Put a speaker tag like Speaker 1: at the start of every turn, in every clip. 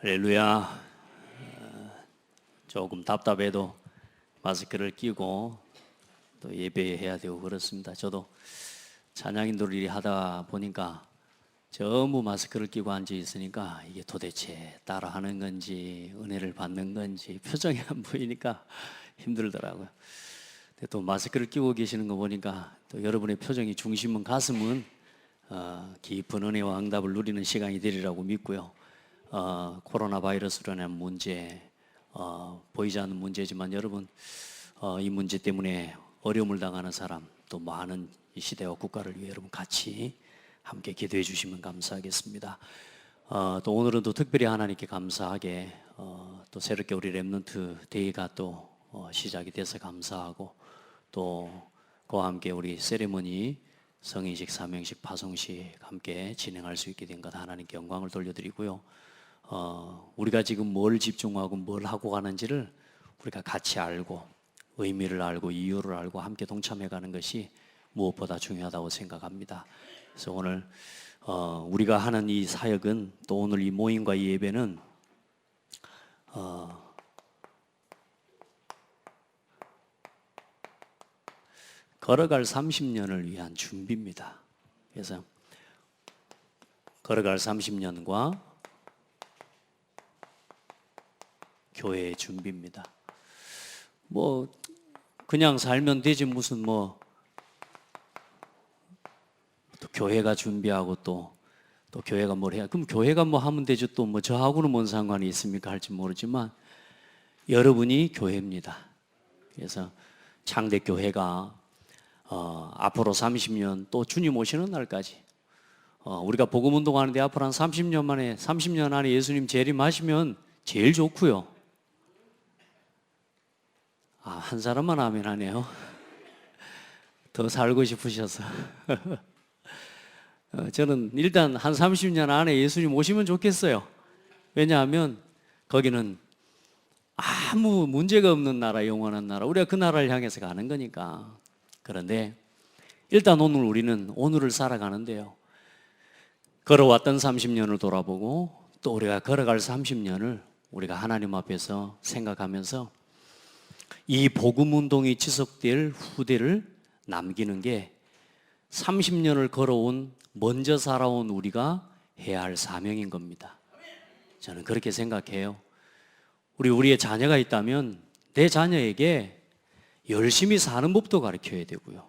Speaker 1: 할렐루야. 조금 답답해도 마스크를 끼고 또 예배해야 되고 그렇습니다. 저도 찬양인도를 하다 보니까 전부 마스크를 끼고 앉아 있으니까 이게 도대체 따라하는 건지 은혜를 받는 건지 표정이 안 보이니까 힘들더라고요. 근데 또 마스크를 끼고 계시는 거 보니까 또 여러분의 표정이 중심은 가슴은 깊은 은혜와 응답을 누리는 시간이 되리라고 믿고요. 코로나 바이러스로 인한 문제, 보이지 않는 문제지만 여러분 이 문제 때문에 어려움을 당하는 사람, 또 많은 이 시대와 국가를 위해 여러분 같이 함께 기도해 주시면 감사하겠습니다. 또 오늘은 또 특별히 하나님께 감사하게 또 새롭게 우리 렘넌트 데이가 또 시작이 돼서 감사하고, 또 그와 함께 우리 세리머니 성인식, 사명식, 파송식 함께 진행할 수 있게 된 것 하나님께 영광을 돌려드리고요. 우리가 지금 뭘 집중하고 뭘 하고 가는지를 우리가 같이 알고 의미를 알고 이유를 알고 함께 동참해 가는 것이 무엇보다 중요하다고 생각합니다. 그래서 오늘 우리가 하는 이 사역은, 또 오늘 이 모임과 이 예배는 걸어갈 30년을 위한 준비입니다. 그래서 걸어갈 30년과 교회의 준비입니다. 뭐 그냥 살면 되지 무슨 또 교회가 준비하고 또 교회가 뭘 해야, 그럼 교회가 뭐 하면 되죠. 또 뭐 저하고는 뭔 상관이 있습니까 할지 모르지만 여러분이 교회입니다. 그래서 창대교회가 앞으로 30년 또 주님 오시는 날까지 우리가 복음운동하는데 앞으로 한 30년 안에 예수님 재림하시면 제일 좋고요. 한 사람만 아멘 하네요. 더 살고 싶으셔서. 저는 일단 한 30년 안에 예수님 오시면 좋겠어요. 왜냐하면 거기는 아무 문제가 없는 나라, 영원한 나라, 우리가 그 나라를 향해서 가는 거니까. 그런데 일단 오늘 우리는 오늘을 살아가는데요, 걸어왔던 30년을 돌아보고 또 우리가 걸어갈 30년을 우리가 하나님 앞에서 생각하면서 이 복음운동이 지속될 후대를 남기는 게 30년을 걸어온, 먼저 살아온 우리가 해야 할 사명인 겁니다. 저는 그렇게 생각해요. 우리의 자녀가 있다면 내 자녀에게 열심히 사는 법도 가르쳐야 되고요,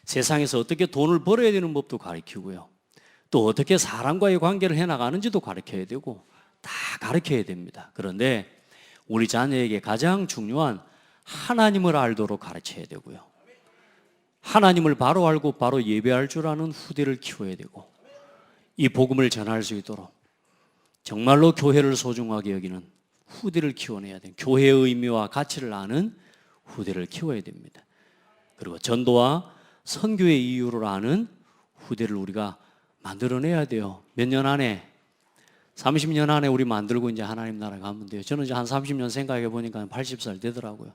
Speaker 1: 세상에서 어떻게 돈을 벌어야 되는 법도 가르치고요, 또 어떻게 사람과의 관계를 해나가는지도 가르쳐야 되고 다 가르쳐야 됩니다. 그런데 우리 자녀에게 가장 중요한 하나님을 알도록 가르쳐야 되고요, 하나님을 바로 알고 바로 예배할 줄 아는 후대를 키워야 되고, 이 복음을 전할 수 있도록 정말로 교회를 소중하게 여기는 후대를 키워내야 돼요. 교회의 의미와 가치를 아는 후대를 키워야 됩니다. 그리고 전도와 선교의 이유를 아는 후대를 우리가 만들어내야 돼요. 몇 년 안에, 30년 안에 우리 만들고 이제 하나님 나라 가면 돼요. 저는 이제 한 30년 생각해 보니까 80살 되더라고요.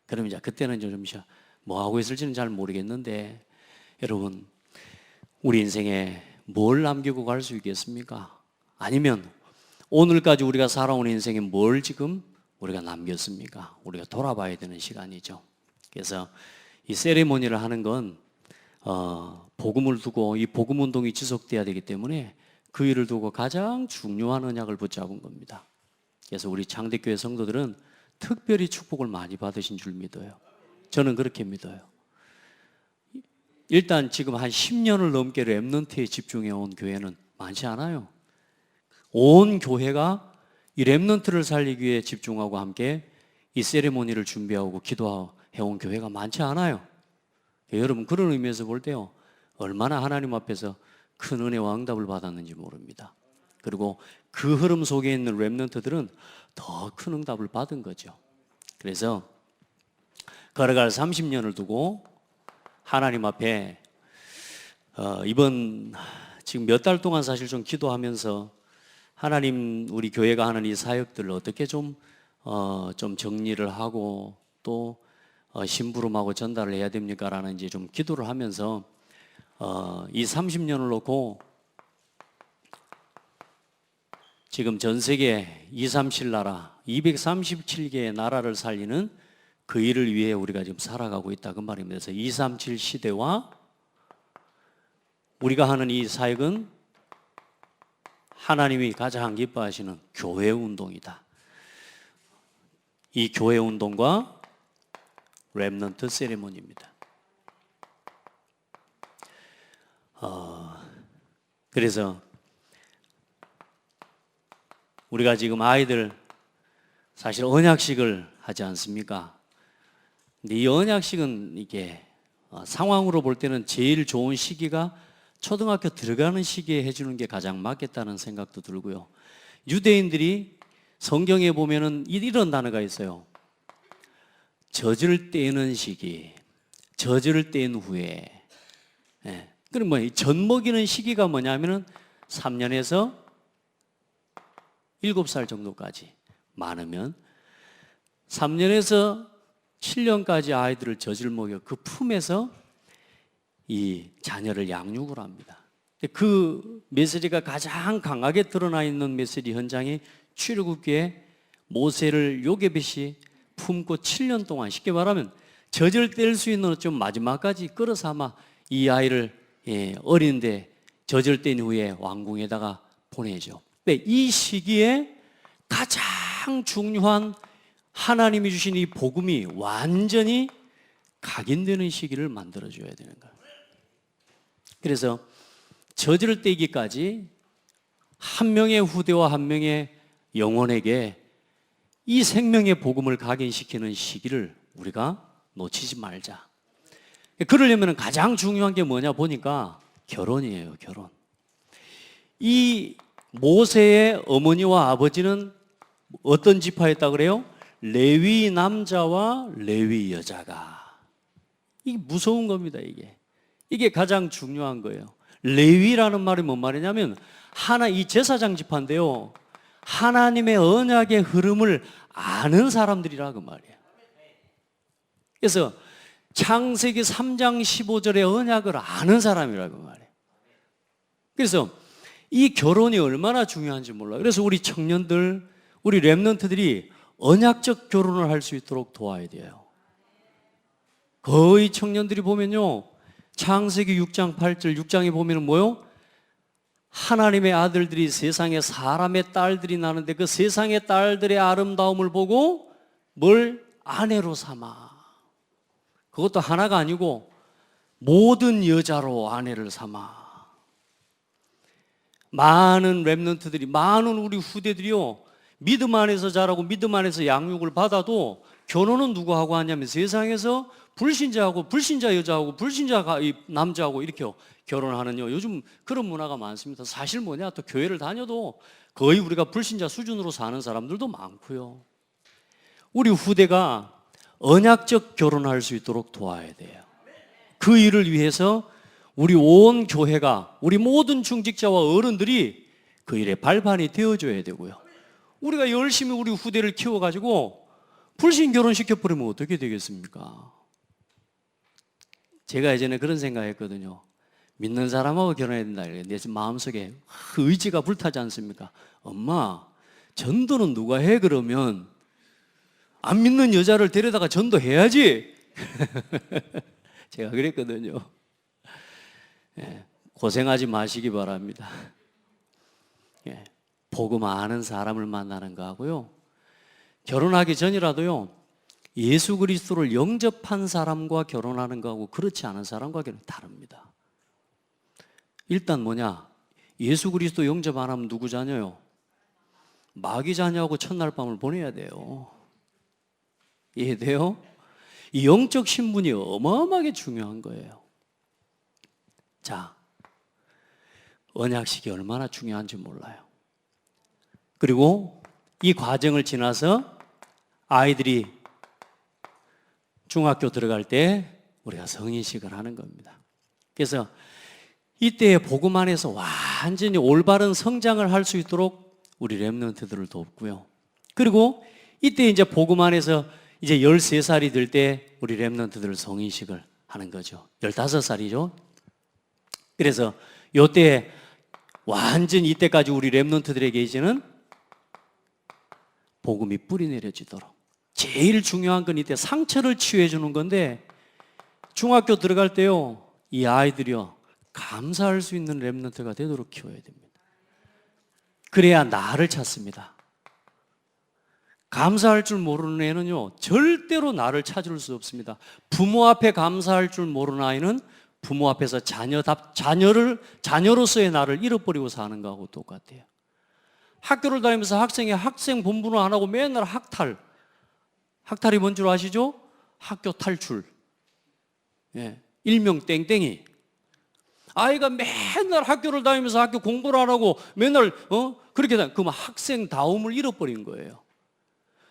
Speaker 1: 그럼 이제 그때는 좀 뭐 하고 있을지는 잘 모르겠는데, 여러분 우리 인생에 뭘 남기고 갈 수 있겠습니까? 아니면 오늘까지 우리가 살아온 인생에 뭘 지금 우리가 남겼습니까? 우리가 돌아봐야 되는 시간이죠. 그래서 이 세리머니를 하는 건 복음을 두고 이 복음 운동이 지속돼야 되기 때문에 그 일을 두고 가장 중요한 언약을 붙잡은 겁니다. 그래서 우리 창대교회 성도들은 특별히 축복을 많이 받으신 줄 믿어요. 저는 그렇게 믿어요. 일단 지금 한 10년을 넘게 렘넌트에 집중해 온 교회는 많지 않아요. 온 교회가 이 렘넌트를 살리기 위해 집중하고 함께 이 세리머니를 준비하고 기도해 온 교회가 많지 않아요. 여러분 그런 의미에서 볼 때요, 얼마나 하나님 앞에서 큰 은혜와 응답을 받았는지 모릅니다. 그리고 그 흐름 속에 있는 렘넌트들은 더 큰 응답을 받은 거죠. 그래서 걸어갈 30년을 두고 하나님 앞에 이번 지금 몇 달 동안 사실 좀 기도하면서 하나님, 우리 교회가 하는 이 사역들을 어떻게 좀 정리를 하고 또 심부름하고 전달을 해야 됩니까? 라는 이제 좀 기도를 하면서 이 30년을 놓고 지금 전 세계 237 나라, 237개의 나라를 살리는 그 일을 위해 우리가 지금 살아가고 있다 그 말입니다. 그래서 237 시대와 우리가 하는 이 사역은 하나님이 가장 기뻐하시는 교회 운동이다. 이 교회 운동과 렘넌트 세리머니입니다. 그래서 우리가 지금 아이들 사실 언약식을 하지 않습니까? 근데 이 언약식은 이게 상황으로 볼 때는 제일 좋은 시기가 초등학교 들어가는 시기에 해주는 게 가장 맞겠다는 생각도 들고요. 유대인들이 성경에 보면은 이런 단어가 있어요. 젖을 떼는 시기, 젖을 뗀 후에. 예. 그럼 젖 먹이는 시기가 뭐냐면은 3년에서 7살 정도까지, 많으면 3년에서 7년까지 아이들을 젖을 먹여 그 품에서 이 자녀를 양육을 합니다. 그 메시지가 가장 강하게 드러나 있는 메시지 현장이 출애굽기에 모세를 요게벳이 품고 7년 동안, 쉽게 말하면 젖을 뗄 수 있는 좀 마지막까지 끌어삼아 이 아이를 어린데 젖을 뗀 후에 왕궁에다가 보내죠. 근데 이 시기에 가장 중요한 하나님이 주신 이 복음이 완전히 각인되는 시기를 만들어줘야 되는 거예요. 그래서 젖을 떼기까지 한 명의 후대와 한 명의 영혼에게 이 생명의 복음을 각인시키는 시기를 우리가 놓치지 말자. 그러려면 가장 중요한 게 뭐냐 보니까 결혼이에요, 결혼. 이 모세의 어머니와 아버지는 어떤 지파였다 그래요? 레위 남자와 레위 여자가. 이게 무서운 겁니다, 이게 가장 중요한 거예요. 레위라는 말이 뭔 말이냐면 이 제사장 지파인데요, 하나님의 언약의 흐름을 아는 사람들이라 그 말이에요. 그래서 창세기 3장 15절의 언약을 아는 사람이라 그 말이에요. 그래서 이 결혼이 얼마나 중요한지 몰라요. 그래서 우리 청년들, 우리 렘넌트들이 언약적 결혼을 할 수 있도록 도와야 돼요. 거의 청년들이 보면요, 창세기 6장 8절, 6장에 보면은 뭐요? 하나님의 아들들이 세상에 사람의 딸들이 나는데 그 세상의 딸들의 아름다움을 보고 뭘 아내로 삼아. 그것도 하나가 아니고 모든 여자로 아내를 삼아. 많은 렘넌트들이, 많은 우리 후대들이요, 믿음 안에서 자라고 믿음 안에서 양육을 받아도 결혼은 누구 하고 하냐면 세상에서 불신자하고, 불신자 여자하고 불신자 남자하고 이렇게 결혼하는요, 요즘 그런 문화가 많습니다. 사실 뭐냐, 또 교회를 다녀도 거의 우리가 불신자 수준으로 사는 사람들도 많고요. 우리 후대가 언약적 결혼할 수 있도록 도와야 돼요. 그 일을 위해서 우리 온 교회가, 우리 모든 중직자와 어른들이 그 일에 발판이 되어줘야 되고요. 우리가 열심히 우리 후대를 키워가지고 불신 결혼시켜버리면 어떻게 되겠습니까? 제가 예전에 그런 생각했거든요. 믿는 사람하고 결혼해야 된다. 내 마음속에 의지가 불타지 않습니까? 엄마, 전도는 누가 해? 그러면 안 믿는 여자를 데려다가 전도해야지. 제가 그랬거든요. 고생하지 마시기 바랍니다. 복음 아는 사람을 만나는 거하고요, 결혼하기 전이라도요, 예수 그리스도를 영접한 사람과 결혼하는 거하고 그렇지 않은 사람과 결혼은 다릅니다. 일단 뭐냐, 예수 그리스도 영접 안 하면 누구 자녀요? 마귀 자녀하고 첫날 밤을 보내야 돼요. 이해돼요? 이 영적 신분이 어마어마하게 중요한 거예요. 자, 언약식이 얼마나 중요한지 몰라요. 그리고 이 과정을 지나서 아이들이 중학교 들어갈 때 우리가 성인식을 하는 겁니다. 그래서 이때의 복음 안에서 완전히 올바른 성장을 할 수 있도록 우리 렘넌트들을 돕고요. 그리고 이때 이제 복음 안에서 이제 13살이 될 때 우리 렘넌트들 성인식을 하는 거죠. 15살이죠. 그래서 이때 완전히 이때까지 우리 렘넌트들에게 이제는 복음이 뿌리 내려지도록. 제일 중요한 건 이때 상처를 치유해 주는 건데, 중학교 들어갈 때요, 이 아이들이요, 감사할 수 있는 렘넌트가 되도록 키워야 됩니다. 그래야 나를 찾습니다. 감사할 줄 모르는 애는요, 절대로 나를 찾을 수 없습니다. 부모 앞에 감사할 줄 모르는 아이는 부모 앞에서 자녀로서의 나를 잃어버리고 사는 거하고 똑같아요. 학교를 다니면서 학생 본분을 안 하고 맨날 학탈이 뭔 줄 아시죠? 학교 탈출. 예, 일명 땡땡이. 아이가 맨날 학교를 다니면서 학교 공부를 안 하고 맨날 그렇게 그러면 학생다움을 잃어버린 거예요.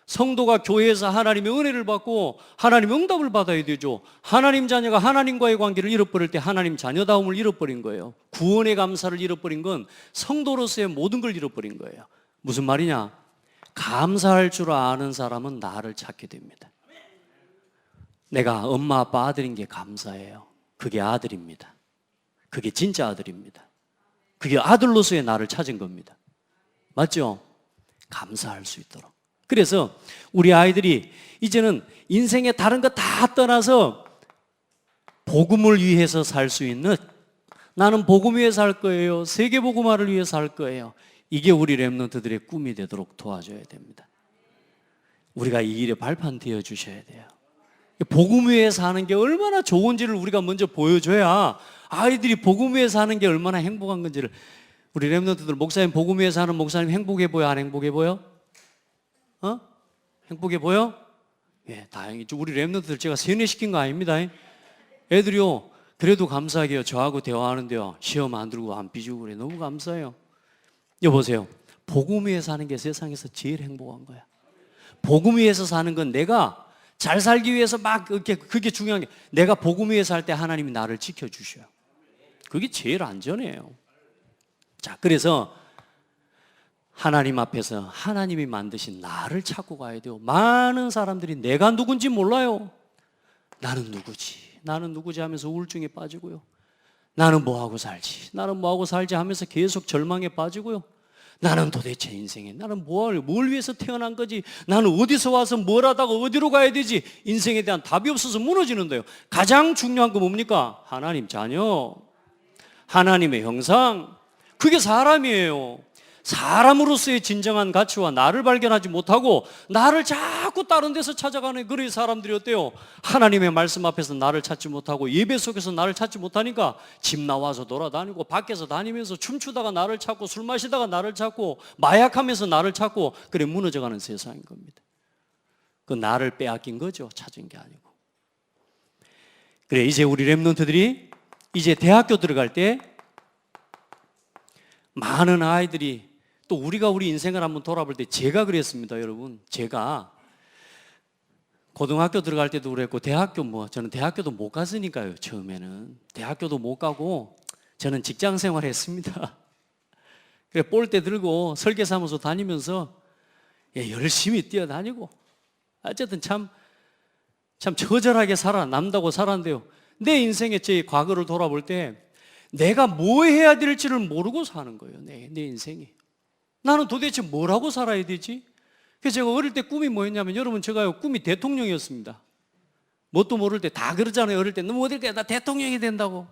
Speaker 1: 성도가 교회에서 하나님의 은혜를 받고 하나님의 응답을 받아야 되죠. 하나님 자녀가 하나님과의 관계를 잃어버릴 때 하나님 자녀다움을 잃어버린 거예요. 구원의 감사를 잃어버린 건 성도로서의 모든 걸 잃어버린 거예요. 무슨 말이냐? 감사할 줄 아는 사람은 나를 찾게 됩니다. 내가 엄마 아빠 아들인 게 감사해요. 그게 아들입니다. 그게 진짜 아들입니다. 그게 아들로서의 나를 찾은 겁니다. 맞죠? 감사할 수 있도록. 그래서 우리 아이들이 이제는 인생의 다른 거 다 떠나서 복음을 위해서 살 수 있는, 나는 복음 위해서 살 거예요, 세계 복음화를 위해서 살 거예요, 이게 우리 렘넌트들의 꿈이 되도록 도와줘야 됩니다. 우리가 이 일에 발판 되어 주셔야 돼요. 복음 위해서 사는 게 얼마나 좋은지를 우리가 먼저 보여줘야 아이들이 복음 위해서 사는 게 얼마나 행복한 건지를. 우리 렘넌트들, 목사님 복음 위해서 사는 목사님 행복해 보여, 안 행복해 보여? 행복해 보여? 예, 다행이죠. 우리 렘넌트들 제가 세뇌시킨 거 아닙니다. 애들이요, 그래도 감사하게요, 저하고 대화하는데요, 시험 안 들고 안 삐지고 그래. 너무 감사해요. 여보세요, 복음 위해서 사는 게 세상에서 제일 행복한 거야. 복음 위해서 사는 건 내가 잘 살기 위해서 막 그게 중요한 게, 내가 복음 위해서 살 때 하나님이 나를 지켜주셔요. 그게 제일 안전해요. 자, 그래서 하나님 앞에서 하나님이 만드신 나를 찾고 가야 돼요. 많은 사람들이 내가 누군지 몰라요. 나는 누구지 하면서 우울증에 빠지고요. 나는 뭐하고 살지 하면서 계속 절망에 빠지고요. 나는 도대체 인생에 나는 뭘 위해서 태어난 거지, 나는 어디서 와서 뭘 하다가 어디로 가야 되지, 인생에 대한 답이 없어서 무너지는데요. 가장 중요한 거 뭡니까? 하나님 자녀, 하나님의 형상, 그게 사람이에요. 사람으로서의 진정한 가치와 나를 발견하지 못하고 나를 자꾸 다른 데서 찾아가는 그런 사람들이 어때요? 하나님의 말씀 앞에서 나를 찾지 못하고 예배 속에서 나를 찾지 못하니까 집 나와서 돌아다니고 밖에서 다니면서 춤추다가 나를 찾고 술 마시다가 나를 찾고 마약하면서 나를 찾고, 그래 무너져가는 세상인 겁니다. 그 나를 빼앗긴 거죠, 찾은 게 아니고. 그래, 이제 우리 렘넌트들이 이제 대학교 들어갈 때 많은 아이들이, 또 우리가 우리 인생을 한번 돌아볼 때 제가 그랬습니다, 여러분. 제가 고등학교 들어갈 때도 그랬고, 저는 대학교도 못 갔으니까요. 처음에는 대학교도 못 가고 저는 직장 생활 했습니다. 그래, 볼대 들고 설계사무소 다니면서 열심히 뛰어다니고, 어쨌든 참 처절하게 남다고 살았는데요. 내 인생의 제 과거를 돌아볼 때 내가 뭐 해야 될지를 모르고 사는 거예요. 내 인생이. 나는 도대체 뭘 하고 살아야 되지? 그래서 제가 어릴 때 꿈이 뭐였냐면, 여러분, 제가요, 꿈이 대통령이었습니다. 뭣도 모를 때 다 그러잖아요. 어릴 때 너무 어릴 때 나 대통령이 된다고.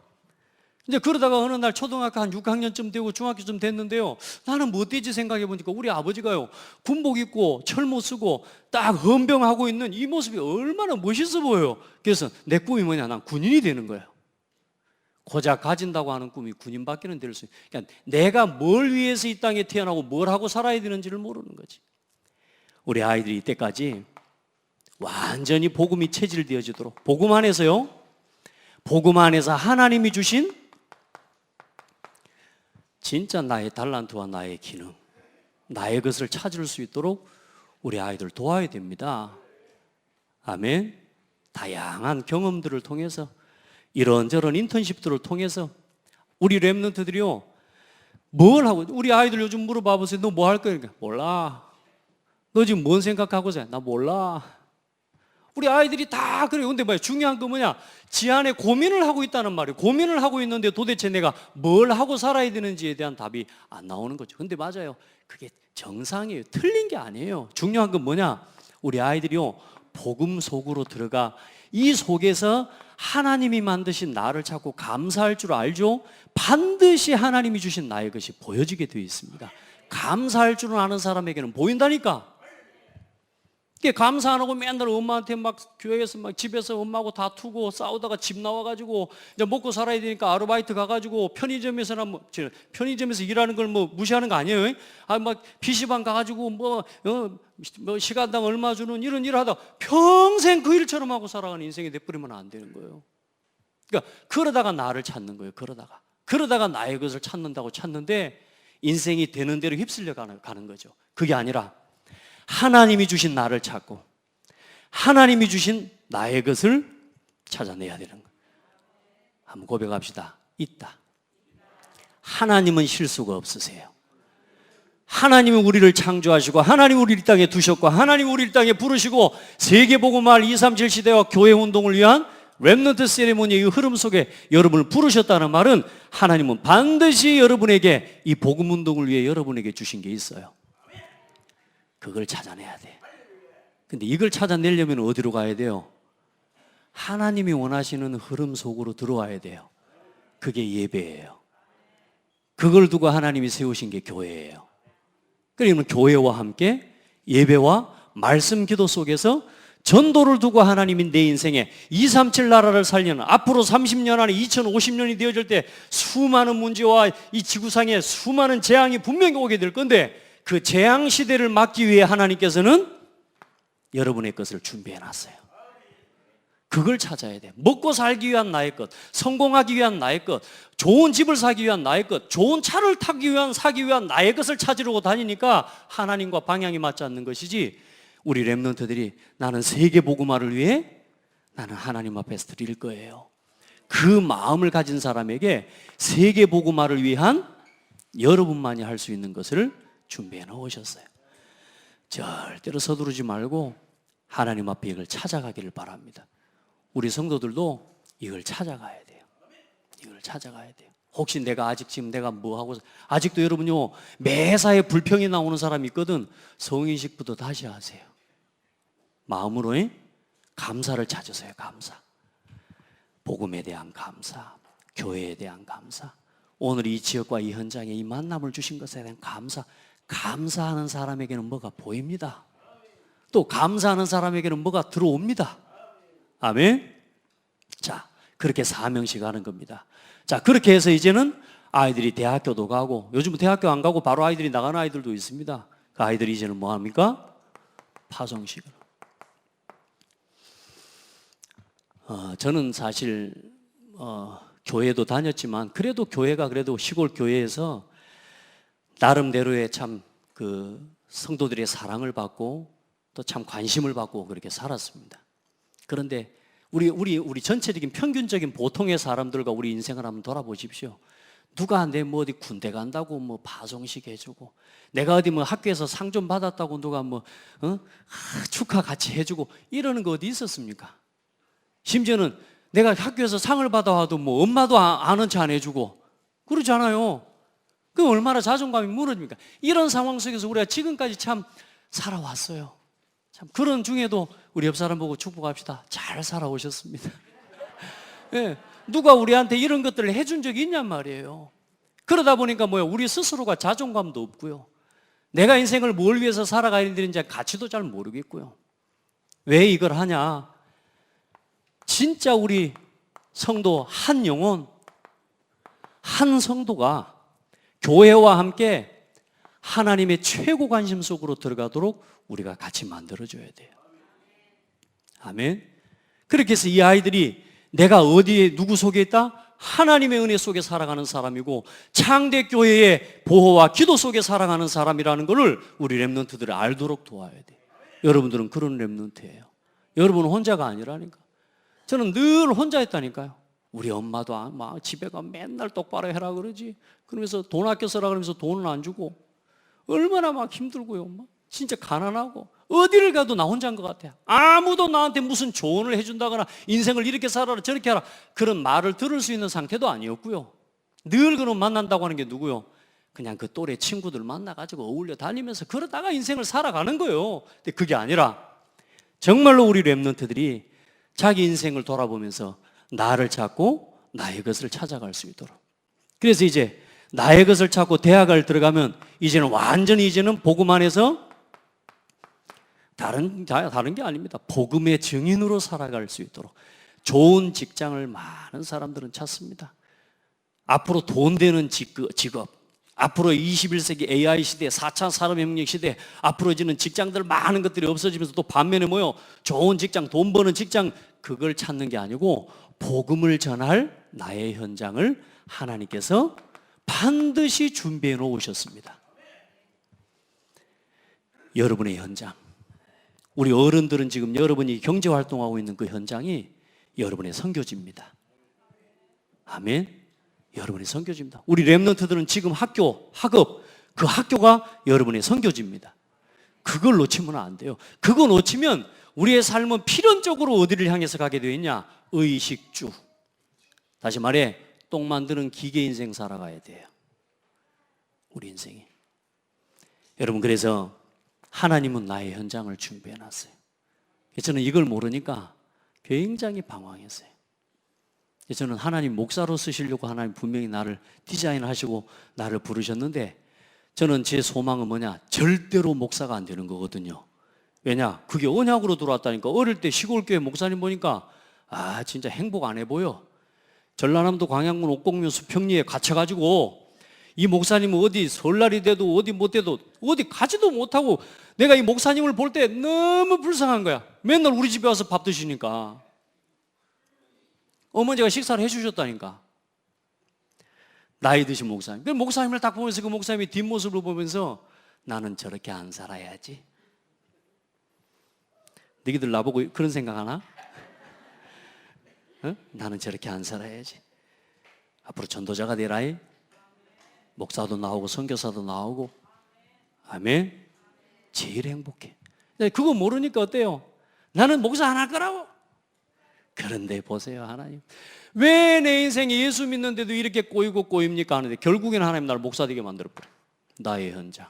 Speaker 1: 이제 그러다가 어느 날 초등학교 한 6학년쯤 되고 중학교쯤 됐는데요, 나는 뭐 되지 생각해 보니까 우리 아버지가요, 군복 입고 철모 쓰고 딱 헌병하고 있는 이 모습이 얼마나 멋있어 보여요. 그래서 내 꿈이 뭐냐, 난 군인이 되는 거예요. 고작 가진다고 하는 꿈이 군인밖에는 될 수 있어요. 그러니까 내가 뭘 위해서 이 땅에 태어나고 뭘 하고 살아야 되는지를 모르는 거지. 우리 아이들이 이때까지 완전히 복음이 체질되어지도록, 복음 안에서요, 복음 안에서 하나님이 주신 진짜 나의 달란트와 나의 기능, 나의 것을 찾을 수 있도록 우리 아이들 도와야 됩니다. 아멘. 다양한 경험들을 통해서, 이런저런 인턴십들을 통해서 우리 렘넌트들이요, 뭘 하고, 우리 아이들 요즘 물어봐 보세요. 너 뭐 할 거야? 몰라. 너 지금 뭔 생각하고 사? 나 몰라. 우리 아이들이 다 그래요. 근데 뭐야? 중요한 건 뭐냐? 지 안에 고민을 하고 있다는 말이에요. 고민을 하고 있는데 도대체 내가 뭘 하고 살아야 되는지에 대한 답이 안 나오는 거죠. 근데 맞아요. 그게 정상이에요. 틀린 게 아니에요. 중요한 건 뭐냐? 우리 아이들이요, 복음 속으로 들어가 이 속에서 하나님이 만드신 나를 찾고 감사할 줄 알죠? 반드시 하나님이 주신 나의 것이 보여지게 되어 있습니다. 감사할 줄은 아는 사람에게는 보인다니까. 이게 감사 안 하고 맨날 엄마한테 막 교회에서 막 집에서 엄마하고 다투고 싸우다가 집 나와가지고 이제 먹고 살아야 되니까 아르바이트 가가지고 편의점에서나 뭐 편의점에서 일하는 걸 뭐 무시하는 거 아니에요? 아 막 PC방 가가지고 뭐 시간당 얼마 주는 이런 일을 하다 평생 그 일처럼 하고 살아가는 인생이 돼버리면 안 되는 거예요. 그러니까 그러다가 나를 찾는 거예요. 그러다가 나의 것을 찾는다고 찾는데 인생이 되는 대로 휩쓸려 가는 거죠. 그게 아니라 하나님이 주신 나를 찾고 하나님이 주신 나의 것을 찾아내야 되는 거예요. 한번 고백합시다. 있다. 하나님은 실수가 없으세요. 하나님은 우리를 창조하시고 하나님은 우리를 이 땅에 두셨고 하나님은 우리를 이 땅에 부르시고 세계복음화할 237 시대와 교회 운동을 위한 렘넌트 세리머니의 흐름 속에 여러분을 부르셨다는 말은 하나님은 반드시 여러분에게 이 복음 운동을 위해 여러분에게 주신 게 있어요. 그걸 찾아내야 돼. 근데 이걸 찾아내려면 어디로 가야 돼요? 하나님이 원하시는 흐름 속으로 들어와야 돼요. 그게 예배예요. 그걸 두고 하나님이 세우신 게 교회예요. 그러면 교회와 함께 예배와 말씀 기도 속에서 전도를 두고 하나님이 내 인생에 237 나라를 살리는 앞으로 30년 안에 2050년이 되어질 때 수많은 문제와 이 지구상에 수많은 재앙이 분명히 오게 될 건데 그 재앙 시대를 막기 위해 하나님께서는 여러분의 것을 준비해 놨어요. 그걸 찾아야 돼. 먹고 살기 위한 나의 것, 성공하기 위한 나의 것, 좋은 집을 사기 위한 나의 것, 좋은 차를 사기 위한 나의 것을 찾으려고 다니니까 하나님과 방향이 맞지 않는 것이지. 우리 렘넌트들이 나는 세계 복음화를 위해 나는 하나님 앞에서 드릴 거예요. 그 마음을 가진 사람에게 세계 복음화를 위한 여러분만이 할 수 있는 것을 준비해 놓으셨어요. 절대로 서두르지 말고 하나님 앞에 이걸 찾아가기를 바랍니다. 우리 성도들도 이걸 찾아가야 돼요. 이걸 찾아가야 돼요. 혹시 내가 아직 지금 내가 뭐 하고 아직도 여러분요 매사에 불평이 나오는 사람이 있거든. 성인식부터 다시 하세요. 마음으로 감사를 찾으세요. 감사. 복음에 대한 감사, 교회에 대한 감사, 오늘 이 지역과 이 현장에 이 만남을 주신 것에 대한 감사. 감사하는 사람에게는 뭐가 보입니다. 또 감사하는 사람에게는 뭐가 들어옵니다. 아멘. 자, 그렇게 사명식 하는 겁니다. 자, 그렇게 해서 이제는 아이들이 대학교도 가고, 요즘은 대학교 안 가고 바로 아이들이 나가는 아이들도 있습니다. 그 아이들이 이제는 뭐 합니까? 파송식을. 저는 사실 교회도 다녔지만 그래도 교회가 그래도 시골 교회에서 나름대로의 참 그 성도들의 사랑을 받고 또 참 관심을 받고 그렇게 살았습니다. 그런데 우리 전체적인 평균적인 보통의 사람들과 우리 인생을 한번 돌아보십시오. 누가 내 뭐 어디 군대 간다고 뭐 파송식 해주고, 내가 어디 뭐 학교에서 상 좀 받았다고 누가 뭐 축하 같이 해주고 이러는 거 어디 있었습니까? 심지어는 내가 학교에서 상을 받아와도 뭐 엄마도 아는 체 안 해주고 그러잖아요. 그 얼마나 자존감이 무너집니까? 이런 상황 속에서 우리가 지금까지 참 살아왔어요. 참 그런 중에도 우리 옆 사람 보고 축복합시다. 잘 살아오셨습니다. 네, 누가 우리한테 이런 것들을 해준 적이 있냔 말이에요. 그러다 보니까 뭐예요? 우리 스스로가 자존감도 없고요. 내가 인생을 뭘 위해서 살아가야 되는지 가치도 잘 모르겠고요. 왜 이걸 하냐? 진짜 우리 성도 한 영혼, 한 성도가 교회와 함께 하나님의 최고 관심 속으로 들어가도록 우리가 같이 만들어줘야 돼요. 아멘. 그렇게 해서 이 아이들이 내가 어디에 누구 속에 있다? 하나님의 은혜 속에 살아가는 사람이고 창대교회의 보호와 기도 속에 살아가는 사람이라는 것을 우리 렘넌트들이 알도록 도와야 돼요. 여러분들은 그런 렘넌트예요. 여러분은 혼자가 아니라니까. 저는 늘 혼자 했다니까요. 우리 엄마도 막 집에 가 맨날 똑바로 해라 그러지. 그러면서 돈 아껴 써라 그러면서 돈은 안 주고 얼마나 막 힘들고요. 막 진짜 가난하고 어디를 가도 나 혼자인 것 같아요. 아무도 나한테 무슨 조언을 해준다거나 인생을 이렇게 살아라 저렇게 하라 그런 말을 들을 수 있는 상태도 아니었고요. 늘 그런 만난다고 하는 게 누구요? 그냥 그 또래 친구들 만나가지고 어울려 다니면서 그러다가 인생을 살아가는 거예요. 근데 그게 아니라 정말로 우리 렘넌트들이 자기 인생을 돌아보면서 나를 찾고 나의 것을 찾아갈 수 있도록. 그래서 이제 나의 것을 찾고 대학을 들어가면 이제는 완전히 이제는 복음 안에서 다른 게 아닙니다. 복음의 증인으로 살아갈 수 있도록 좋은 직장을 많은 사람들은 찾습니다. 앞으로 돈 되는 직업, 앞으로 21세기 AI 시대, 4차 산업혁명 시대, 앞으로 지는 직장들 많은 것들이 없어지면서 또 반면에 뭐요? 좋은 직장, 돈 버는 직장, 그걸 찾는 게 아니고 복음을 전할 나의 현장을 하나님께서 반드시 준비해 놓으셨습니다. 여러분의 현장. 우리 어른들은 지금 여러분이 경제활동하고 있는 그 현장이 여러분의 선교지입니다. 아멘. 여러분의 선교지입니다. 우리 렘넌트들은 지금 학교, 학업, 그 학교가 여러분의 선교지입니다. 그걸 놓치면 안 돼요. 그거 놓치면 우리의 삶은 필연적으로 어디를 향해서 가게 되어 있냐? 의식주. 다시 말해 똥 만드는 기계 인생 살아가야 돼요. 우리 인생이. 여러분 그래서 하나님은 나의 현장을 준비해 놨어요. 저는 이걸 모르니까 굉장히 방황했어요. 저는 하나님 목사로 쓰시려고 하나님 분명히 나를 디자인하시고 나를 부르셨는데 저는 제 소망은 뭐냐? 절대로 목사가 안 되는 거거든요. 왜냐? 그게 언약으로 들어왔다니까. 어릴 때 시골교회 목사님 보니까 진짜 행복 안 해 보여. 전라남도 광양군 옥곡면 수평리에 갇혀가지고 이 목사님은 어디 설날이 돼도 어디 못 돼도 어디 가지도 못하고 내가 이 목사님을 볼 때 너무 불쌍한 거야. 맨날 우리 집에 와서 밥 드시니까. 어머니가 식사를 해주셨다니까. 나이 드신 목사님. 그 목사님을 딱 보면서 그 목사님의 뒷모습을 보면서 나는 저렇게 안 살아야지. 너희들 나보고 그런 생각 하나? 어? 나는 저렇게 안 살아야지. 앞으로 전도자가 되라이. 목사도 나오고 선교사도 나오고. 아멘. 제일 행복해. 그거 모르니까 어때요? 나는 목사 안 할 거라고. 그런데 보세요, 하나님. 왜 내 인생에 예수 믿는데도 이렇게 꼬이고 꼬입니까? 하는데 결국에는 하나님 나를 목사 되게 만들어버려. 나의 현장.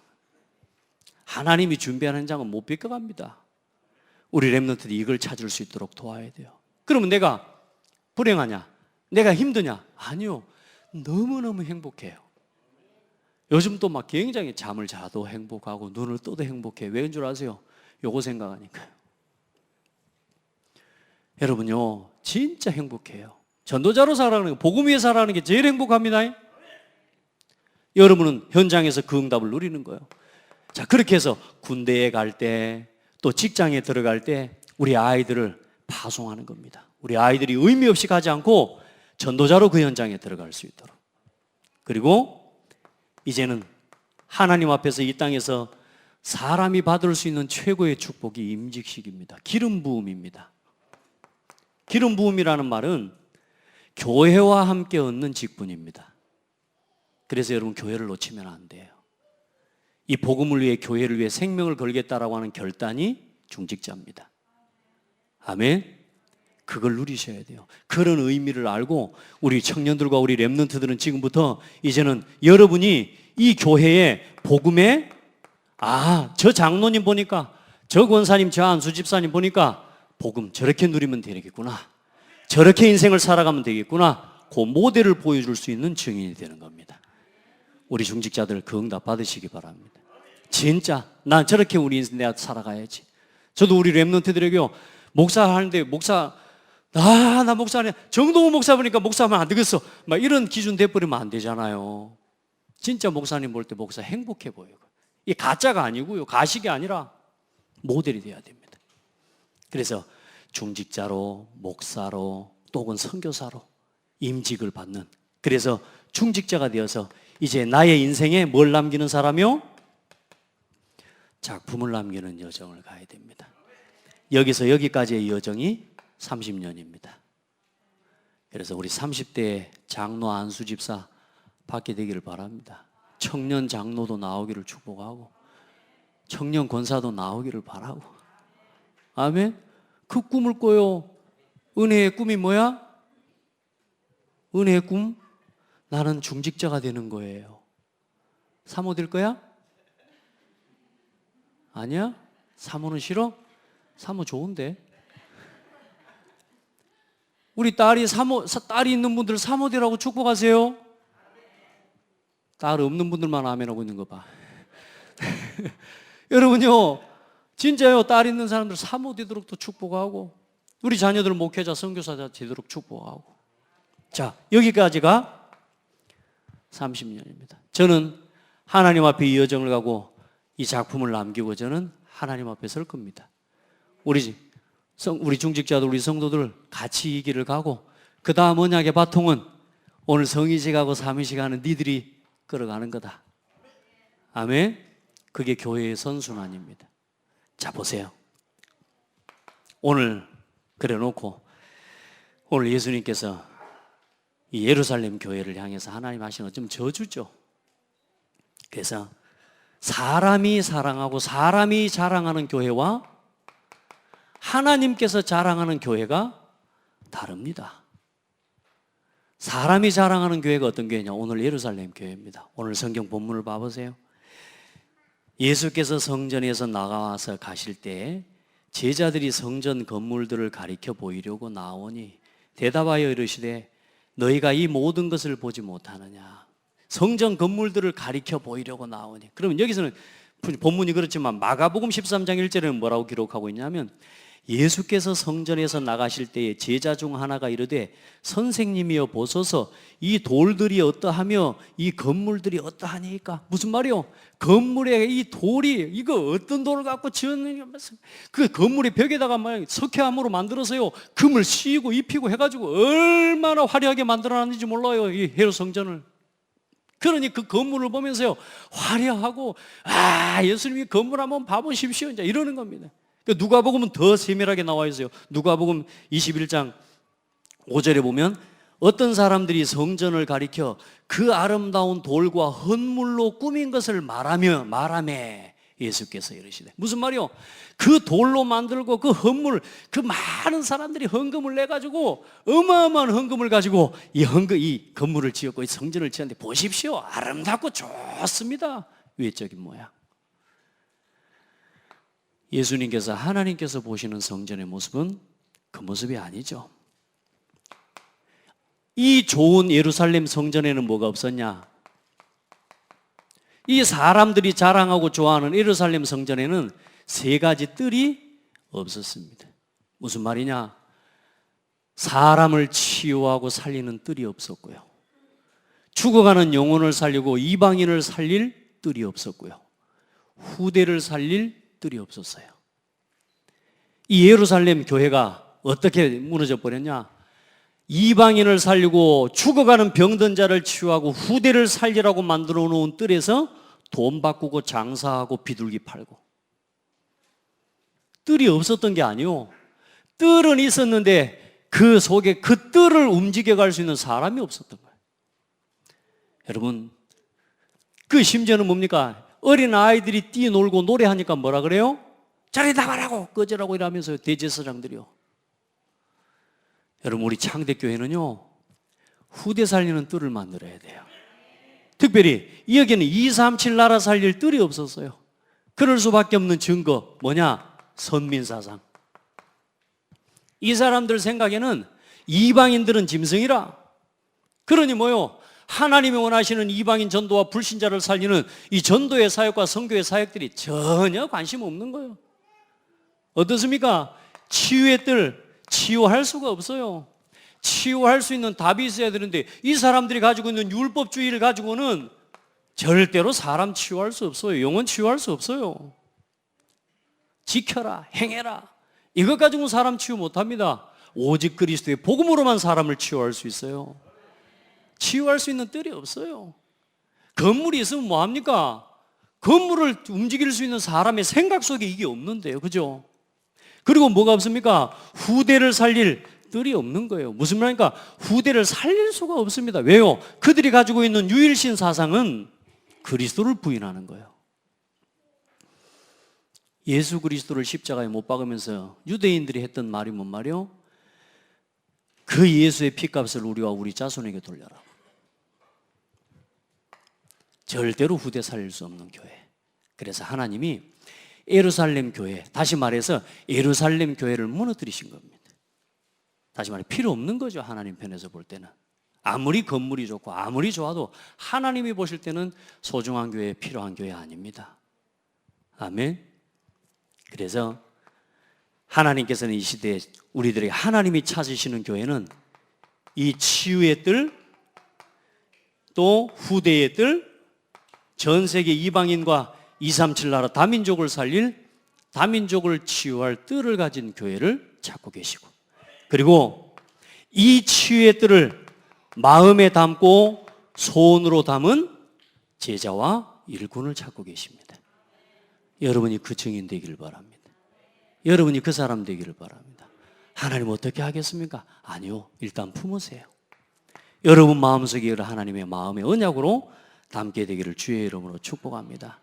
Speaker 1: 하나님이 준비한 현장은 못 비껴갑니다. 우리 렘넌트들이 이걸 찾을 수 있도록 도와야 돼요. 그러면 내가 불행하냐? 내가 힘드냐? 아니요. 너무너무 행복해요. 요즘 또 막 굉장히 잠을 자도 행복하고 눈을 떠도 행복해. 왜인 줄 아세요? 요거 생각하니까요. 여러분요, 진짜 행복해요. 전도자로 살아가는 게, 복음 위에 살아가는 게 제일 행복합니다. 여러분은 현장에서 그 응답을 누리는 거예요. 자, 그렇게 해서 군대에 갈 때, 또 직장에 들어갈 때 우리 아이들을 파송하는 겁니다. 우리 아이들이 의미 없이 가지 않고 전도자로 그 현장에 들어갈 수 있도록. 그리고 이제는 하나님 앞에서 이 땅에서 사람이 받을 수 있는 최고의 축복이 임직식입니다. 기름 부음입니다. 기름 부음이라는 말은 교회와 함께 얻는 직분입니다. 그래서 여러분 교회를 놓치면 안 돼요. 이 복음을 위해 교회를 위해 생명을 걸겠다라고 하는 결단이 중직자입니다. 아멘. 그걸 누리셔야 돼요. 그런 의미를 알고 우리 청년들과 우리 렘넌트들은 지금부터 이제는 여러분이 이 교회의 복음에 저 장로님 보니까 저 권사님 저 안수 집사님 보니까 복음 저렇게 누리면 되겠구나. 저렇게 인생을 살아가면 되겠구나. 그 모델을 보여줄 수 있는 증인이 되는 겁니다. 우리 중직자들 그 응답 받으시기 바랍니다. 진짜 난 저렇게 우리 인생 내가 살아가야지. 저도 우리 렘넌트들에게요. 목사 하는데 나 목사 아니야. 정동훈 목사 보니까 목사하면 안 되겠어. 막 이런 기준 돼버리면 안 되잖아요. 진짜 목사님 볼 때 목사 행복해 보여요. 이게 가짜가 아니고요. 가식이 아니라 모델이 돼야 됩니다. 그래서 중직자로, 목사로, 또 혹은 선교사로 임직을 받는, 그래서 중직자가 되어서 이제 나의 인생에 뭘 남기는 사람이요? 작품을 남기는 여정을 가야 됩니다. 여기서 여기까지의 여정이 30년입니다. 그래서 우리 30대 장로 안수 집사 받게 되기를 바랍니다. 청년 장로도 나오기를 축복하고 청년 권사도 나오기를 바라고. 아멘. 그 꿈을 꿔요. 은혜의 꿈이 뭐야? 은혜의 꿈? 나는 중직자가 되는 거예요. 사모 될 거야? 아니야? 사모는 싫어? 사모 좋은데. 우리 딸이 있는 분들 사모 되라고 축복하세요. 딸 없는 분들만 아멘하고 있는 거 봐. 여러분요, 진짜요, 딸 있는 사람들 사모 되도록 또 축복하고, 우리 자녀들 목회자, 선교사자 되도록 축복하고. 자, 여기까지가 30년입니다. 저는 하나님 앞에 이 여정을 가고 이 작품을 남기고 저는 하나님 앞에 설 겁니다. 우리 중직자들, 우리 성도들 같이 이 길을 가고, 그 다음 언약의 바통은 오늘 성의식하고 사미식하는 니들이 끌어가는 거다. 아멘. 그게 교회의 선순환입니다. 자, 보세요. 오늘 그래놓고 오늘 예수님께서 이 예루살렘 교회를 향해서 하나님 하시는 어쩌면 저주죠. 그래서 사람이 사랑하고 사람이 자랑하는 교회와 하나님께서 자랑하는 교회가 다릅니다. 사람이 자랑하는 교회가 어떤 교회냐? 오늘 예루살렘 교회입니다. 오늘 성경 본문을 봐보세요. 예수께서 성전에서 나가서 가실 때 제자들이 성전 건물들을 가리켜 보이려고 나오니 대답하여 이르시되 너희가 이 모든 것을 보지 못하느냐? 성전 건물들을 가리켜 보이려고 나오니. 그러면 여기서는 본문이 그렇지만 마가복음 13장 1절에는 뭐라고 기록하고 있냐면 예수께서 성전에서 나가실 때에 제자 중 하나가 이르되 선생님이여 보소서 이 돌들이 어떠하며 이 건물들이 어떠하니까. 무슨 말이요? 건물에 이 돌이 이거 어떤 돌을 갖고 지었느냐. 그 건물의 벽에다가 석회암으로 만들어서요 금을 씌우고 입히고 해가지고 얼마나 화려하게 만들어놨는지 몰라요, 이 헤롯 성전을. 그러니 그 건물을 보면서요 화려하고 예수님이 건물 한번 봐보십시오 이제 이러는 겁니다. 누가복음은 더 세밀하게 나와 있어요. 누가복음 21장 5절에 보면 어떤 사람들이 성전을 가리켜 그 아름다운 돌과 헌물로 꾸민 것을 말하매 예수께서 이르시되. 무슨 말이요? 그 돌로 만들고 그 헌물, 그 많은 사람들이 헌금을 내가지고 어마어마한 헌금을 가지고 이 건물을 지었고 이 성전을 지었는데 보십시오, 아름답고 좋습니다. 외적인 모양. 예수님께서, 하나님께서 보시는 성전의 모습은 그 모습이 아니죠. 이 좋은 예루살렘 성전에는 뭐가 없었냐? 이 사람들이 자랑하고 좋아하는 예루살렘 성전에는 세 가지 뜰이 없었습니다. 무슨 말이냐? 사람을 치유하고 살리는 뜰이 없었고요, 죽어가는 영혼을 살리고 이방인을 살릴 뜰이 없었고요, 후대를 살릴 뜰이 없었어요. 이 예루살렘 교회가 어떻게 무너져 버렸냐? 이방인을 살리고 죽어가는 병든 자를 치유하고 후대를 살리라고 만들어 놓은 뜰에서 돈 바꾸고 장사하고 비둘기 팔고. 뜰이 없었던 게 아니요, 뜰은 있었는데 그 속에 그 뜰을 움직여 갈 수 있는 사람이 없었던 거예요. 여러분, 그 심지어는 뭡니까? 어린 아이들이 뛰놀고 노래하니까 뭐라 그래요? 저리 나가라고 꺼지라고 이러면서 대제사장들이요. 여러분, 우리 창대교회는요 후대 살리는 뜰을 만들어야 돼요. 특별히 여기는 237 나라 살릴 뜰이 없었어요. 그럴 수밖에 없는 증거 뭐냐? 선민사상. 이 사람들 생각에는 이방인들은 짐승이라. 그러니 뭐요? 하나님이 원하시는 이방인 전도와 불신자를 살리는 이 전도의 사역과 선교의 사역들이 전혀 관심 없는 거예요. 어떻습니까? 치유의 뜰, 치유할 수가 없어요. 치유할 수 있는 답이 있어야 되는데 이 사람들이 가지고 있는 율법주의를 가지고는 절대로 사람 치유할 수 없어요. 영혼 치유할 수 없어요. 지켜라, 행해라, 이것 가지고는 사람 치유 못합니다. 오직 그리스도의 복음으로만 사람을 치유할 수 있어요. 치유할 수 있는 뜰이 없어요. 건물이 있으면 뭐합니까? 건물을 움직일 수 있는 사람의 생각 속에 이게 없는데요, 그죠? 그리고 뭐가 없습니까? 후대를 살릴 뜰이 없는 거예요. 무슨 말입니까? 후대를 살릴 수가 없습니다. 왜요? 그들이 가지고 있는 유일신 사상은 그리스도를 부인하는 거예요. 예수 그리스도를 십자가에 못 박으면서 유대인들이 했던 말이 뭔 말이요? 그 예수의 피값을 우리와 우리 자손에게 돌려라. 절대로 후대 살릴 수 없는 교회. 그래서 하나님이 예루살렘 교회, 다시 말해서 예루살렘 교회를 무너뜨리신 겁니다. 다시 말해 필요 없는 거죠. 하나님 편에서 볼 때는. 아무리 건물이 좋고 아무리 좋아도 하나님이 보실 때는 소중한 교회, 필요한 교회 아닙니다. 아멘. 그래서 하나님께서는 이 시대에 우리들에게 하나님이 찾으시는 교회는 이 치유의 뜰, 또 후대의 뜰, 전 세계 이방인과 237 나라 다민족을 살릴, 다민족을 치유할 뜰을 가진 교회를 찾고 계시고, 그리고 이 치유의 뜰을 마음에 담고 손으로 담은 제자와 일꾼을 찾고 계십니다. 여러분이 그 증인 되기를 바랍니다. 여러분이 그 사람 되기를 바랍니다. 하나님 어떻게 하겠습니까? 아니요, 일단 품으세요. 여러분 마음속에 하나님의 마음의 언약으로 담게 되기를 주의 이름으로 축복합니다.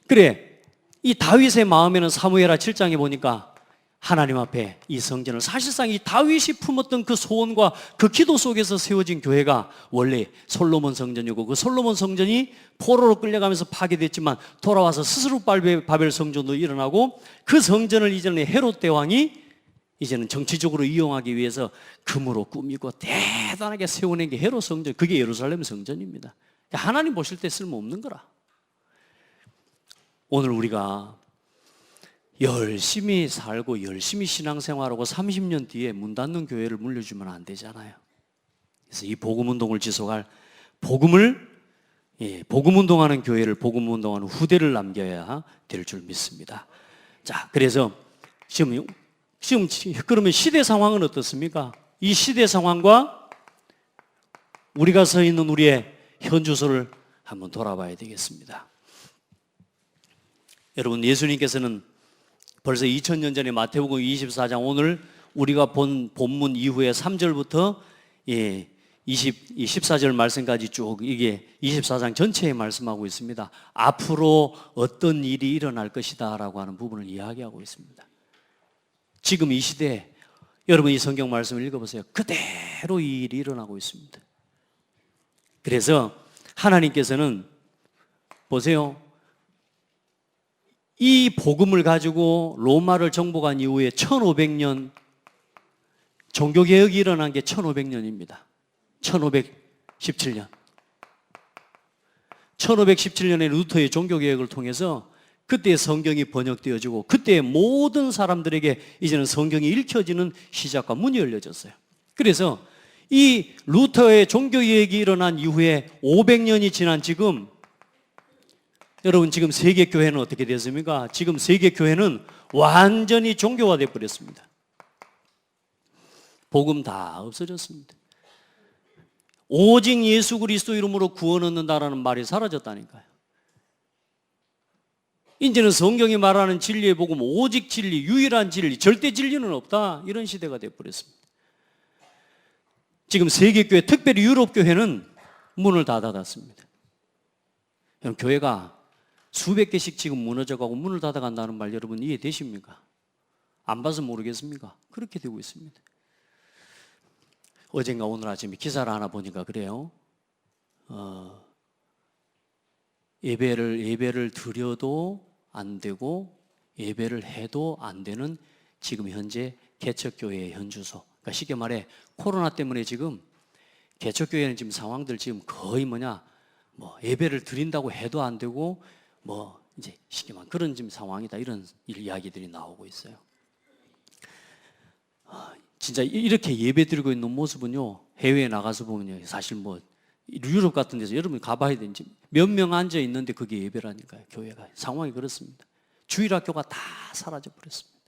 Speaker 1: 그래, 이 다윗의 마음에는 사무엘하 7장에 보니까 하나님 앞에 이 성전을, 사실상 이 다윗이 품었던 그 소원과 그 기도 속에서 세워진 교회가 원래 솔로몬 성전이고, 그 솔로몬 성전이 포로로 끌려가면서 파괴됐지만 돌아와서 스스로 바벨 성전도 일어나고, 그 성전을 이전에 헤롯 대왕이 이제는 정치적으로 이용하기 위해서 금으로 꾸미고 대단하게 세워낸 게 헤롯 성전, 그게 예루살렘 성전입니다. 하나님 보실 때 쓸모없는 거라. 오늘 우리가 열심히 살고 열심히 신앙생활하고 30년 뒤에 문 닫는 교회를 물려주면 안 되잖아요. 그래서 이 복음운동을 지속할, 복음운동하는 교회를, 복음운동하는 후대를 남겨야 될 줄 믿습니다. 자, 그래서 지금 그러면 시대 상황은 어떻습니까? 이 시대 상황과 우리가 서 있는 우리의 현 주소를 한번 돌아봐야 되겠습니다. 여러분, 예수님께서는 벌써 2000년 전에 마태복음 24장, 오늘 우리가 본 본문 이후에 3절부터 14절 말씀까지 쭉, 이게 24장 전체에 말씀하고 있습니다. 앞으로 어떤 일이 일어날 것이다 라고 하는 부분을 이야기하고 있습니다. 지금 이 시대에 여러분 이 성경 말씀을 읽어보세요. 그대로 이 일이 일어나고 있습니다. 그래서 하나님께서는 보세요, 이 복음을 가지고 로마를 정복한 이후에 1500년, 종교개혁이 일어난 게 1500년입니다. 1517년. 1517년에 루터의 종교개혁을 통해서 그때 성경이 번역되어지고, 그때 모든 사람들에게 이제는 성경이 읽혀지는 시작과 문이 열려졌어요. 그래서 이 루터의 종교개혁이 일어난 이후에 500년이 지난 지금, 여러분 지금 세계교회는 어떻게 됐습니까? 지금 세계교회는 완전히 종교화되어 버렸습니다. 복음 다 없어졌습니다. 오직 예수 그리스도 이름으로 구원 얻는다라는 말이 사라졌다니까요. 이제는 성경이 말하는 진리의 복음, 오직 진리, 유일한 진리, 절대 진리는 없다, 이런 시대가 되어 버렸습니다. 지금 세계교회, 특별히 유럽교회는 문을 다 닫았습니다. 교회가 수백 개씩 지금 무너져가고 문을 닫아간다는 말 여러분 이해되십니까? 안 봐서 모르겠습니까? 그렇게 되고 있습니다. 어젠가 오늘 아침에 기사를 하나 보니까 그래요. 예배를 드려도 안 되고 예배를 해도 안 되는 지금 현재 개척교회의 현주소. 그러니까 쉽게 말해 코로나 때문에 지금 개척교회는 지금 상황들 지금 거의 예배를 드린다고 해도 안 되고 이제 쉽게 말해 그런 지금 상황이다, 이런 이야기들이 나오고 있어요. 진짜 이렇게 예배 드리고 있는 모습은요, 해외에 나가서 보면요, 사실 유럽 같은 데서 여러분 가봐야 되는지 몇 명 앉아 있는데 그게 예배라니까요. 교회가 상황이 그렇습니다. 주일학교가 다 사라져 버렸습니다.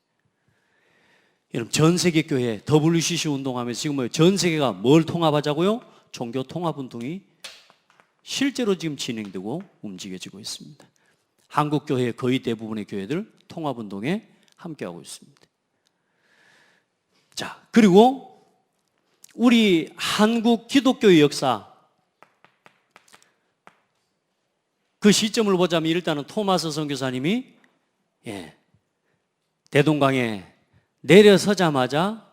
Speaker 1: 여러분 전 세계 교회 WCC 운동하면서 지금 전 세계가 뭘 통합하자고요? 종교 통합 운동이 실제로 지금 진행되고 움직여지고 있습니다. 한국 교회 거의 대부분의 교회들 통합 운동에 함께하고 있습니다. 자, 그리고 우리 한국 기독교의 역사, 그 시점을 보자면 일단은 토마스 선교사님이 대동강에 내려서자마자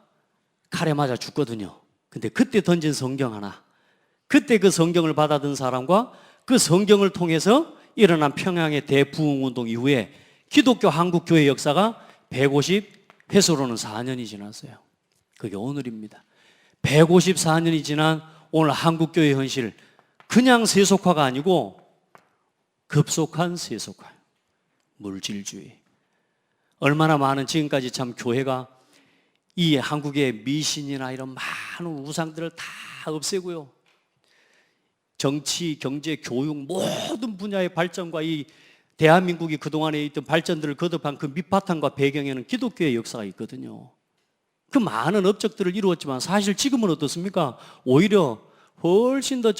Speaker 1: 칼에 맞아 죽거든요. 근데 그때 던진 성경 하나, 그때 그 성경을 받아든 사람과 그 성경을 통해서 일어난 평양의 대부흥운동 이후에 기독교 한국교회 역사가 150회수로는 4년이 지났어요. 그게 오늘입니다. 154년이 지난 오늘 한국교회 현실, 그냥 세속화가 아니고 급속한 세속화, 물질주의. 얼마나 많은 지금까지 참 교회가 이 한국의 미신이나 이런 많은 우상들을 다 없애고요, 정치, 경제, 교육 모든 분야의 발전과 이 대한민국이 그동안에 있던 발전들을 거듭한 그 밑바탕과 배경에는 기독교의 역사가 있거든요. 그 많은 업적들을 이루었지만 사실 지금은 어떻습니까? 오히려 훨씬 더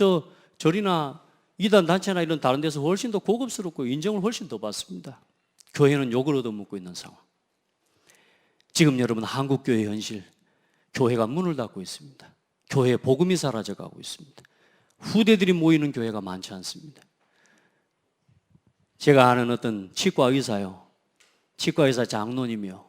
Speaker 1: 절이나 이단 단체나 이런 다른 데서 훨씬 더 고급스럽고 인정을 훨씬 더 받습니다. 교회는 욕을 얻어먹고 있는 상황. 지금 여러분 한국교회 현실, 교회가 문을 닫고 있습니다. 교회의 복음이 사라져가고 있습니다. 후대들이 모이는 교회가 많지 않습니다. 제가 아는 어떤 치과 의사요, 치과 의사 장로님이요,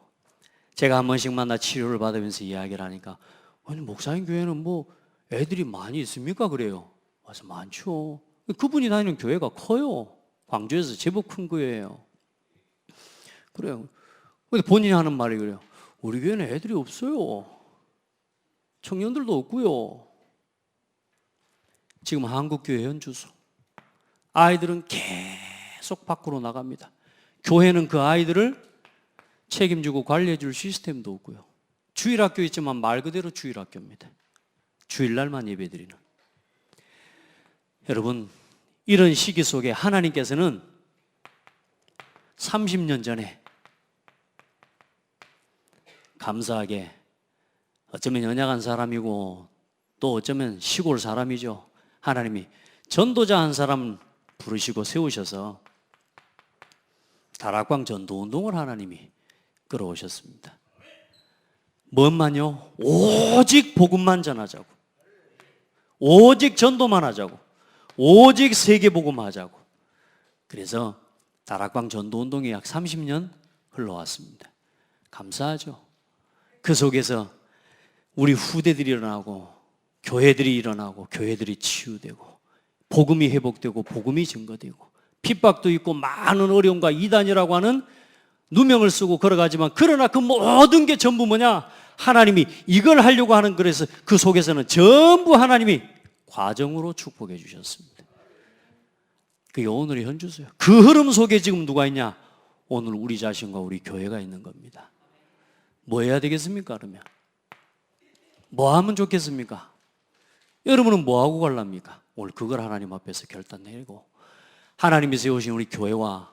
Speaker 1: 제가 한 번씩 만나 치료를 받으면서 이야기를 하니까, 아니 목사님 교회는 뭐 애들이 많이 있습니까? 그래요. 맞아, 많죠. 그분이 다니는 교회가 커요. 광주에서 제법 큰 교회예요. 그래요. 근데 본인이 하는 말이 그래요. 우리 교회는 애들이 없어요. 청년들도 없고요. 지금 한국교회 현주소, 아이들은 계속 밖으로 나갑니다. 교회는 그 아이들을 책임지고 관리해 줄 시스템도 없고요. 주일학교 있지만 말 그대로 주일학교입니다. 주일날만 예배드리는. 여러분, 이런 시기 속에 하나님께서는 30년 전에 감사하게, 어쩌면 연약한 사람이고 또 어쩌면 시골 사람이죠, 하나님이 전도자 한 사람 부르시고 세우셔서 다락방 전도운동을 하나님이 끌어오셨습니다. 뭔만요? 오직 복음만 전하자고, 오직 전도만 하자고, 오직 세계복음 하자고. 그래서 다락방 전도운동이 약 30년 흘러왔습니다. 감사하죠. 그 속에서 우리 후대들이 일어나고 교회들이 일어나고 교회들이 치유되고 복음이 회복되고 복음이 증거되고 핍박도 있고 많은 어려움과 이단이라고 하는 누명을 쓰고 걸어가지만, 그러나 그 모든 게 전부 뭐냐? 하나님이 이걸 하려고 하는, 그래서 그 속에서는 전부 하나님이 과정으로 축복해 주셨습니다. 그게 오늘의 현주소예요. 그 흐름 속에 지금 누가 있냐? 오늘 우리 자신과 우리 교회가 있는 겁니다. 뭐 해야 되겠습니까? 그러면 뭐 하면 좋겠습니까? 여러분은 뭐 하고 갈랍니까? 오늘 그걸 하나님 앞에서 결단 내리고, 하나님이 세우신 우리 교회와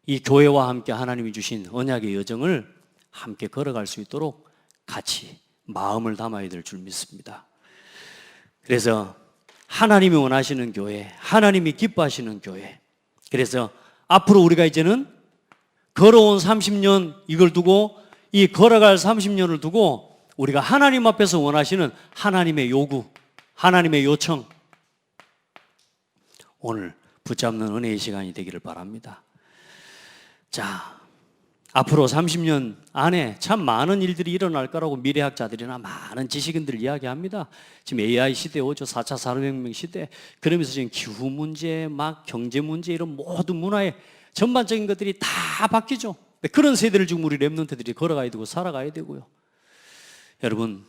Speaker 1: 이 교회와 함께 하나님이 주신 언약의 여정을 함께 걸어갈 수 있도록 같이 마음을 담아야 될 줄 믿습니다. 그래서 하나님이 원하시는 교회, 하나님이 기뻐하시는 교회, 그래서 앞으로 우리가 이제는 걸어온 30년 이걸 두고, 이 걸어갈 30년을 두고 우리가 하나님 앞에서 원하시는 하나님의 요구, 하나님의 요청, 오늘 붙잡는 은혜의 시간이 되기를 바랍니다. 자, 앞으로 30년 안에 참 많은 일들이 일어날 거라고 미래학자들이나 많은 지식인들 이야기합니다. 지금 AI 시대에 오죠. 4차 산업혁명 시대. 그러면서 지금 기후 문제, 막 경제 문제, 이런 모든 문화의 전반적인 것들이 다 바뀌죠. 그런 세대를 지금 우리 랩런트들이 걸어가야 되고 살아가야 되고요. 여러분,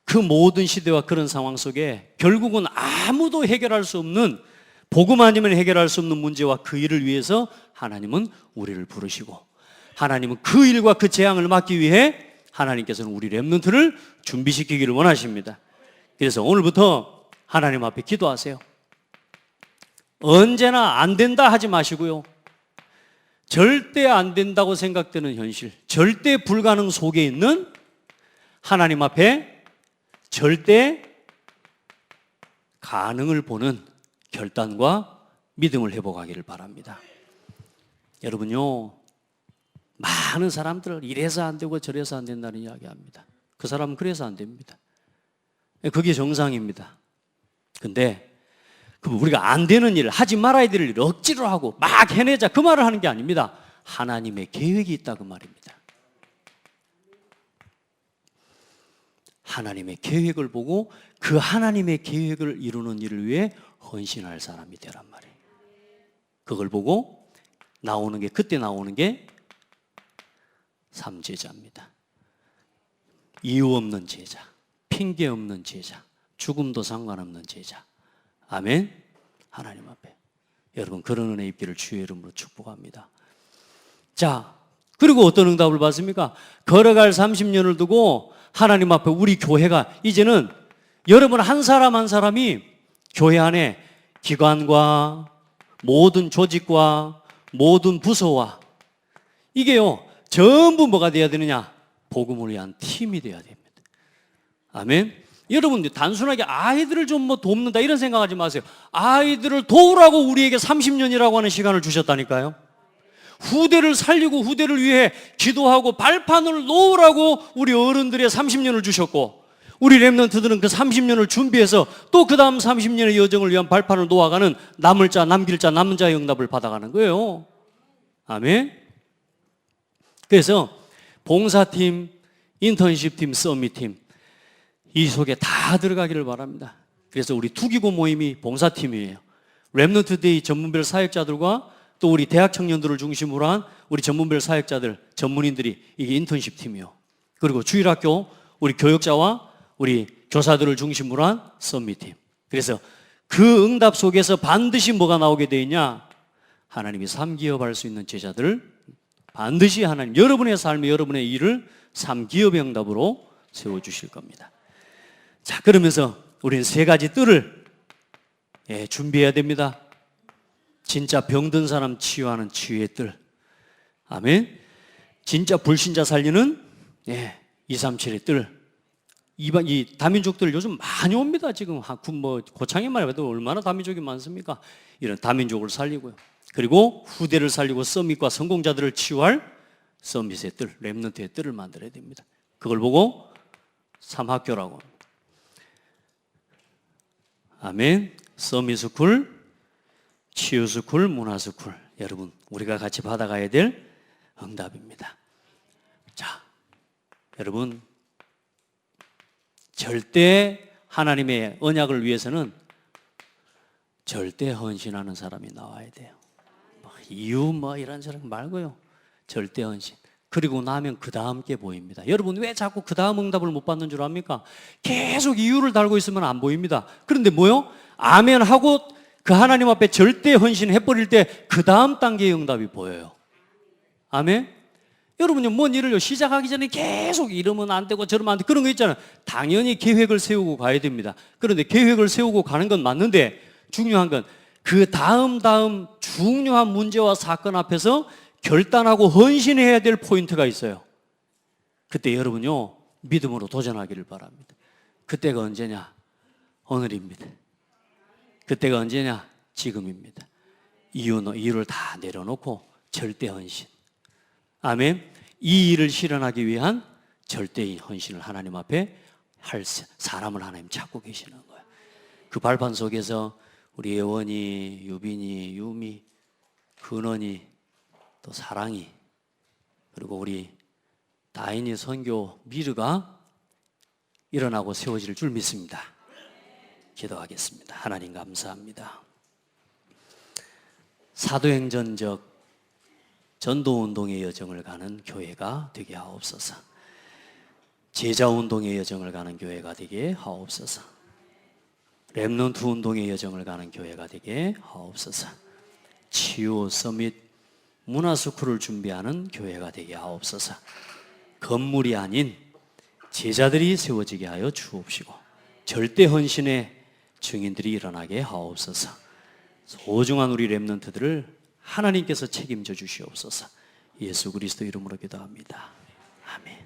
Speaker 1: 그 모든 시대와 그런 상황 속에 결국은 아무도 해결할 수 없는, 복음 아니면 해결할 수 없는 문제와 그 일을 위해서 하나님은 우리를 부르시고, 하나님은 그 일과 그 재앙을 막기 위해 하나님께서는 우리 랩런트를 준비시키기를 원하십니다. 그래서 오늘부터 하나님 앞에 기도하세요. 언제나 안 된다 하지 마시고요, 절대 안 된다고 생각되는 현실, 절대 불가능 속에 있는 하나님 앞에 절대 가능을 보는 결단과 믿음을 회복하기를 바랍니다. 여러분요, 많은 사람들 이래서 안 되고 저래서 안 된다는 이야기합니다. 그 사람은 그래서 안 됩니다. 그게 정상입니다. 근데 우리가 안 되는 일, 하지 말아야 될 일을 억지로 하고 막 해내자, 그 말을 하는 게 아닙니다. 하나님의 계획이 있다, 그 말입니다. 하나님의 계획을 보고 그 하나님의 계획을 이루는 일을 위해 헌신할 사람이 되란 말이에요. 그걸 보고 그때 나오는 게 삼제자입니다. 이유 없는 제자, 핑계 없는 제자, 죽음도 상관없는 제자. 아멘. 하나님 앞에 여러분 그런 은혜 입기를 주의 이름으로 축복합니다. 자, 그리고 어떤 응답을 받습니까? 걸어갈 30년을 두고 하나님 앞에 우리 교회가 이제는 여러분 한 사람 한 사람이 교회 안에 기관과 모든 조직과 모든 부서와 이게요 전부 뭐가 돼야 되느냐? 복음을 위한 팀이 돼야 됩니다. 아멘. 여러분 단순하게 아이들을 좀 뭐 돕는다 이런 생각하지 마세요. 아이들을 도우라고 우리에게 30년이라고 하는 시간을 주셨다니까요. 후대를 살리고 후대를 위해 기도하고 발판을 놓으라고 우리 어른들의 30년을 주셨고 우리 렘넌트들은 그 30년을 준비해서 또 그 다음 30년의 여정을 위한 발판을 놓아가는 남을 자, 남길 자, 남은 자의 응답을 받아가는 거예요. 아멘. 그래서 봉사팀, 인턴십팀, 서밋팀 이 속에 다 들어가기를 바랍니다. 그래서 우리 투기고 모임이 봉사팀이에요. 렘넌트데이 전문별 사역자들과 또 우리 대학 청년들을 중심으로 한 우리 전문별 사역자들, 전문인들이 이게 인턴십 팀이요. 그리고 주일학교 우리 교역자와 우리 교사들을 중심으로 한 썸밋팀. 그래서 그 응답 속에서 반드시 뭐가 나오게 돼 있냐? 하나님이 3기업할 수 있는 제자들을 반드시 하나님 여러분의 삶에 여러분의 일을 3기업의 응답으로 세워주실 겁니다. 자, 그러면서 우리는 3가지 뜰을 준비해야 됩니다. 진짜 병든 사람 치유하는 치유의 뜰. 아멘. 진짜 불신자 살리는 237의 뜰. 이 다민족들 요즘 많이 옵니다. 지금 고창에만 해도 얼마나 다민족이 많습니까? 이런 다민족을 살리고요. 그리고 후대를 살리고 서밋과 성공자들을 치유할 서밋의 뜰, 렘넌트의 뜰을 만들어야 됩니다. 그걸 보고 3학교라고 합니다. 아멘. 서밋스쿨, 치유스쿨, 문화스쿨. 여러분 우리가 같이 받아가야 될 응답입니다. 자, 여러분 절대 하나님의 언약을 위해서는 절대 헌신하는 사람이 나와야 돼요. 이유 이런 사람 말고요. 절대 헌신. 그리고 나면 그 다음 게 보입니다. 여러분 왜 자꾸 그 다음 응답을 못 받는 줄 압니까? 계속 이유를 달고 있으면 안 보입니다. 그런데 뭐요? 아멘 하고 그 하나님 앞에 절대 헌신해버릴 때 그 다음 단계의 응답이 보여요. 아멘? 여러분요, 뭔 일을요, 시작하기 전에 계속 이러면 안 되고 저러면 안 되고 그런 거 있잖아요. 당연히 계획을 세우고 가야 됩니다. 그런데 계획을 세우고 가는 건 맞는데 중요한 건 그 다음 중요한 문제와 사건 앞에서 결단하고 헌신해야 될 포인트가 있어요. 그때 여러분요, 믿음으로 도전하기를 바랍니다. 그때가 언제냐? 오늘입니다. 그때가 언제냐? 지금입니다. 이유를 다 내려놓고 절대 헌신. 아멘. 이 일을 실현하기 위한 절대의 헌신을 하나님 앞에 할 사람을 하나님 찾고 계시는 거예요. 그 발판 속에서 우리 예원이, 유빈이, 유미, 근원이, 또 사랑이, 그리고 우리 다인이, 선교, 미르가 일어나고 세워질 줄 믿습니다. 기도하겠습니다. 하나님 감사합니다. 사도행전적 전도운동의 여정을 가는 교회가 되게 하옵소서. 제자운동의 여정을 가는 교회가 되게 하옵소서. 렘넌트 운동의 여정을 가는 교회가 되게 하옵소서. 치유, 서밋, 문화스쿨을 준비하는 교회가 되게 하옵소서. 건물이 아닌 제자들이 세워지게 하여 주옵시고 절대 헌신의 증인들이 일어나게 하옵소서. 소중한 우리 렘넌트들을 하나님께서 책임져 주시옵소서. 예수 그리스도 이름으로 기도합니다. 아멘.